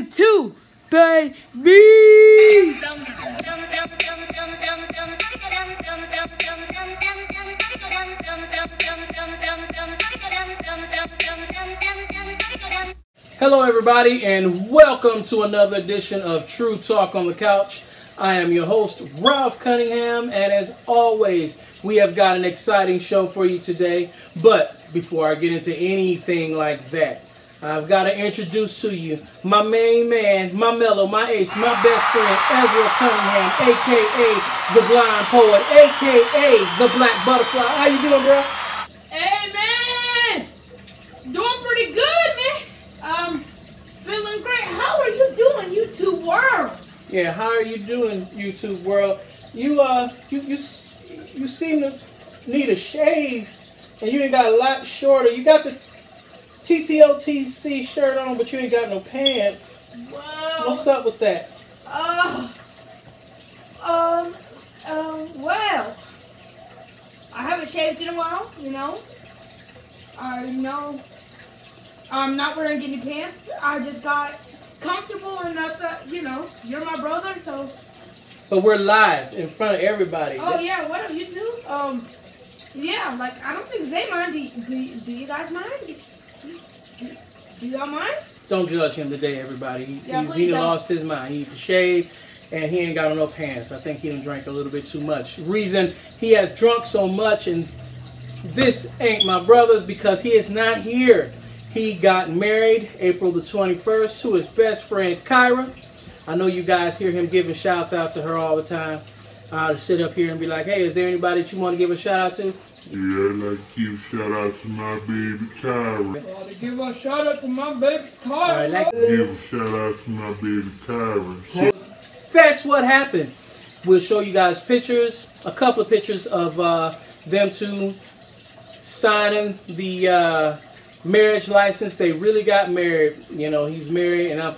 and 2, baby. Hello everybody, and welcome to another edition of True Talk on the Couch. I am your host, Ralph Cunningham, and as always, we have got an exciting show for you today. But before I get into anything like that, I've got to introduce to you my main man, my mellow, my ace, my best friend, Ezra Cunningham, a.k.a. the Blind Poet, a.k.a. the Black Butterfly. How you doing, bro? Hey, man! Doing pretty good, man. Feeling great. How are you doing, YouTube world? Yeah, how are you doing, YouTube world? You seem to need a shave, and you ain't got a lot shorter. You got the TTOTC shirt on, but you ain't got no pants. Wow. What's up with that? Well, I haven't shaved in a while, you know. I'm not wearing any pants. I just got comfortable and I thought, you know, you're my brother, so. But we're live in front of everybody. Oh, yeah, what up, you two? Yeah, like, I don't think they mind. Do you guys mind? Do y'all mind? Don't judge him today, everybody. Yeah, He lost his mind. He need to shave, and he ain't got no pants. I think he done drank a little bit too much. Reason he has drunk so much, and this ain't my brother's because he is not here. He got married April the 21st to his best friend, Kyra. I know you guys hear him giving shouts out to her all the time. To sit up here and be like, hey, is there anybody that you want to give a shout out to? Yeah, I'd like to give a shout out to my baby Kyra. To give a shout out to my baby Kyra. Right, Give a shout out to my baby Kyra. That's what happened. We'll show you guys pictures, a couple of pictures of them two signing the marriage license. They really got married. You know, he's married, and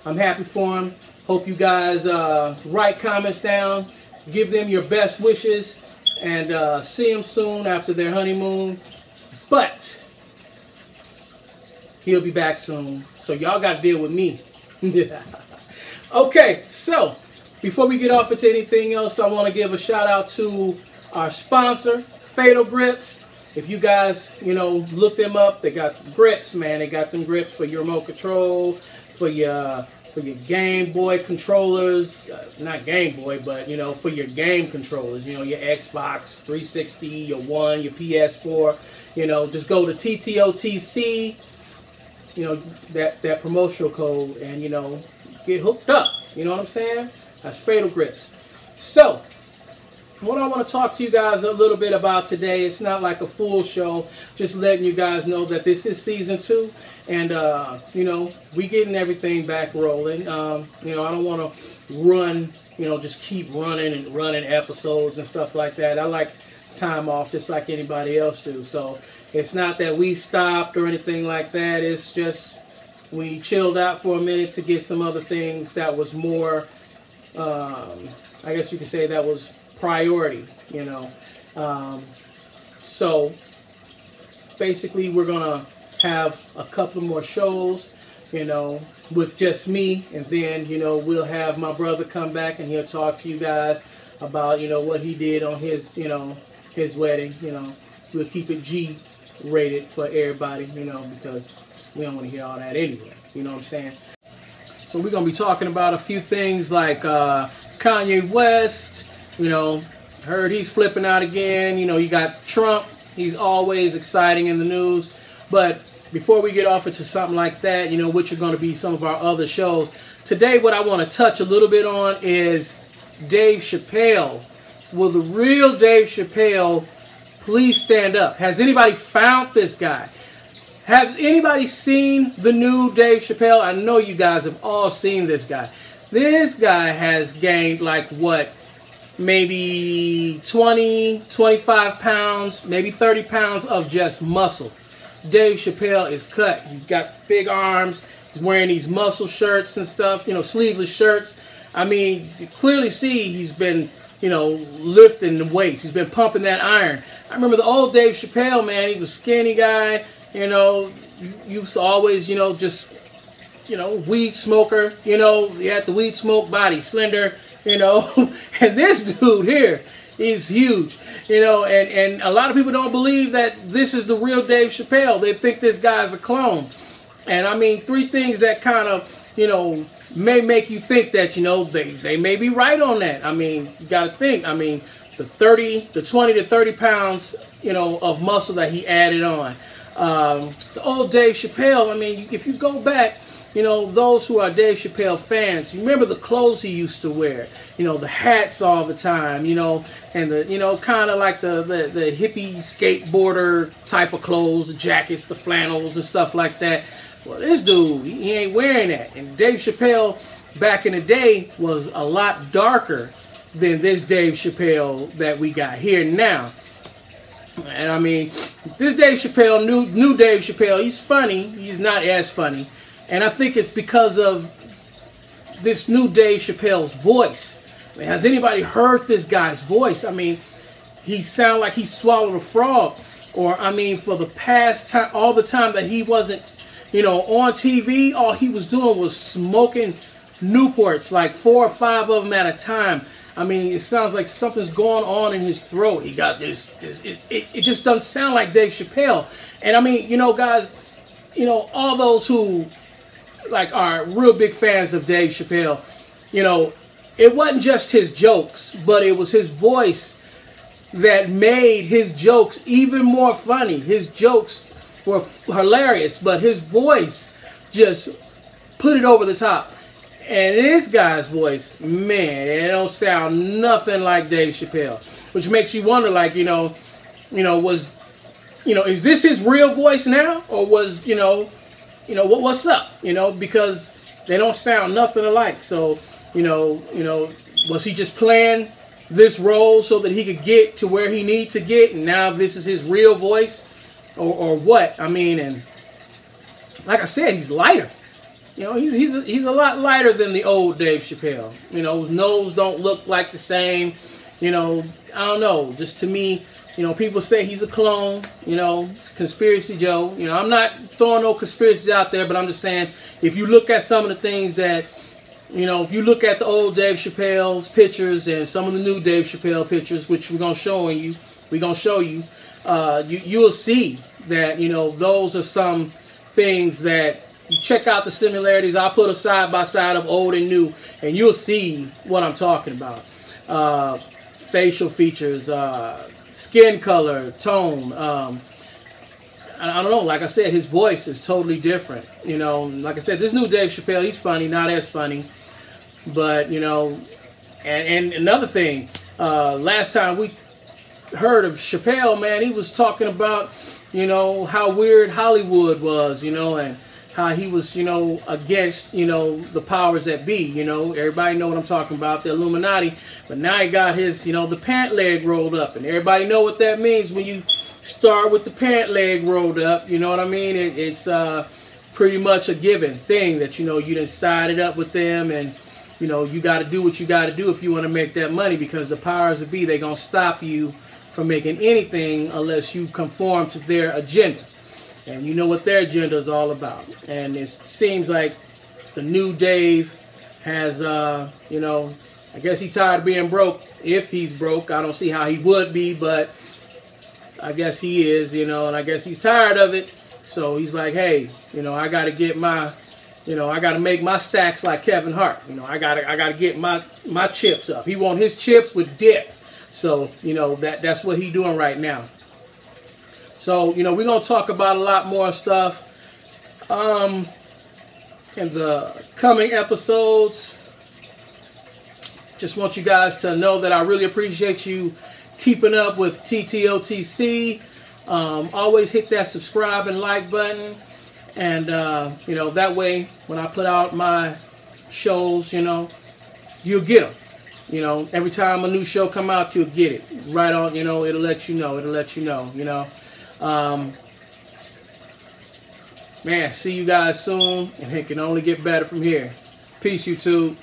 I'm happy for him. Hope you guys write comments down, give them your best wishes, and see them soon after their honeymoon. But he'll be back soon, so y'all got to deal with me. Okay, so before we get off into anything else, I want to give a shout out to our sponsor, Fatal Grips. If you guys, you know, look them up, they got grips, man. They got them grips for your remote control, for your Game Boy controllers. Not Game Boy, but, you know, for your game controllers. You know, your Xbox 360, your One, your PS4. You know, just go to TTOTC, you know, that promotional code, and, you know, get hooked up. You know what I'm saying? That's Fatal Grips. So, what I want to talk to you guys a little bit about today, it's not like a full show, just letting you guys know that this is season 2, and you know, we getting everything back rolling. You know, I don't want to run, you know, just keep running episodes and stuff like that. I like time off just like anybody else do. So it's not that we stopped or anything like that. It's just we chilled out for a minute to get some other things that was more, I guess you could say that was priority, you know. So basically we're gonna have a couple more shows, you know, with just me, and then, you know, we'll have my brother come back and he'll talk to you guys about, you know, what he did on his, you know, his wedding. You know, we'll keep it G rated for everybody, you know, because we don't want to hear all that anyway, you know what I'm saying? So we're gonna be talking about a few things like Kanye West. You know, heard he's flipping out again. You know, you got Trump. He's always exciting in the news. But before we get off into something like that, you know, which are going to be some of our other shows, today what I want to touch a little bit on is Dave Chapelle. Will the real Dave Chapelle please stand up? Has anybody found this guy? Has anybody seen the new Dave Chapelle? I know you guys have all seen this guy. This guy has gained like what? Maybe 20, 25 pounds, maybe 30 pounds of just muscle. Dave Chapelle is cut. He's got big arms. He's wearing these muscle shirts and stuff, you know, sleeveless shirts. I mean, you clearly see he's been, you know, lifting the weights. He's been pumping that iron. I remember the old Dave Chapelle, man. He was a skinny guy, you know, used to always, you know, just weed smoker, he had the weed smoke body, slender, and this dude here, he's huge, and a lot of people don't believe that this is the real Dave Chapelle. They think this guy's a clone. And I mean, 3 things that kind of, may make you think that, they may be right on that. I mean, you got to think, I mean, the 20 to 30 pounds, of muscle that he added on. The old Dave Chapelle, I mean, if you go back, those who are Dave Chapelle fans, you remember the clothes he used to wear, the hats all the time, and the, kind of like the hippie skateboarder type of clothes, the jackets, the flannels and stuff like that. Well, this dude, he ain't wearing that. And Dave Chapelle back in the day was a lot darker than this Dave Chapelle that we got here now. And I mean, this Dave Chapelle, new Dave Chapelle, he's funny. He's not as funny. And I think it's because of this new Dave Chappelle's voice. I mean, has anybody heard this guy's voice? I mean, he sounds like he swallowed a frog. Or, I mean, for the past time, all the time that he wasn't, on TV, all he was doing was smoking Newports, like 4 or 5 of them at a time. I mean, it sounds like something's going on in his throat. He got this it just doesn't sound like Dave Chapelle. And I mean, guys, all those who like are real big fans of Dave Chapelle, it wasn't just his jokes, but it was his voice that made his jokes even more funny. His jokes were hilarious, but his voice just put it over the top. And this guy's voice, man, it don't sound nothing like Dave Chapelle, which makes you wonder, like, is this his real voice now, or was, what's up, because they don't sound nothing alike. So, was he just playing this role so that he could get to where he needs to get, and now this is his real voice, or what? I mean, and like I said, he's lighter. He's a lot lighter than the old Dave Chapelle. His nose don't look like the same. I don't know. Just to me, people say he's a clone. It's Conspiracy Joe. I'm not throwing no conspiracies out there, but I'm just saying, if you look at some of the things that, if you look at the old Dave Chappelle's pictures and some of the new Dave Chapelle pictures, which we're gonna show you, you'll see that those are some things that. You check out the similarities. I'll put a side by side of old and new, and you'll see what I'm talking about. Facial features, skin color, tone. I don't know. Like I said, his voice is totally different. Like I said, this new Dave Chapelle, he's funny, not as funny. But, and another thing, last time we heard of Chapelle, man, he was talking about, how weird Hollywood was, and how he was, against, the powers that be, everybody know what I'm talking about, the Illuminati. But now he got his, the pant leg rolled up, and everybody know what that means when you start with the pant leg rolled up. You know what I mean? It's pretty much a given thing that, you done sided up with them, and, you got to do what you got to do if you want to make that money, because the powers that be, they going to stop you from making anything unless you conform to their agenda. And you know what their agenda is all about. And it seems like the new Dave has, I guess he's tired of being broke. If he's broke, I don't see how he would be, but I guess he is, and I guess he's tired of it. So he's like, hey, I got to get my, I got to make my stacks like Kevin Hart. I got to get my chips up. He want his chips with dip. So, that's what he's doing right now. So, we're going to talk about a lot more stuff in the coming episodes. Just want you guys to know that I really appreciate you keeping up with TTOTC. Always hit that subscribe and like button. And, that way, when I put out my shows, you'll get them. Every time a new show come out, you'll get it. Right on, it'll let you know. Man, see you guys soon, and it can only get better from here. Peace, YouTube.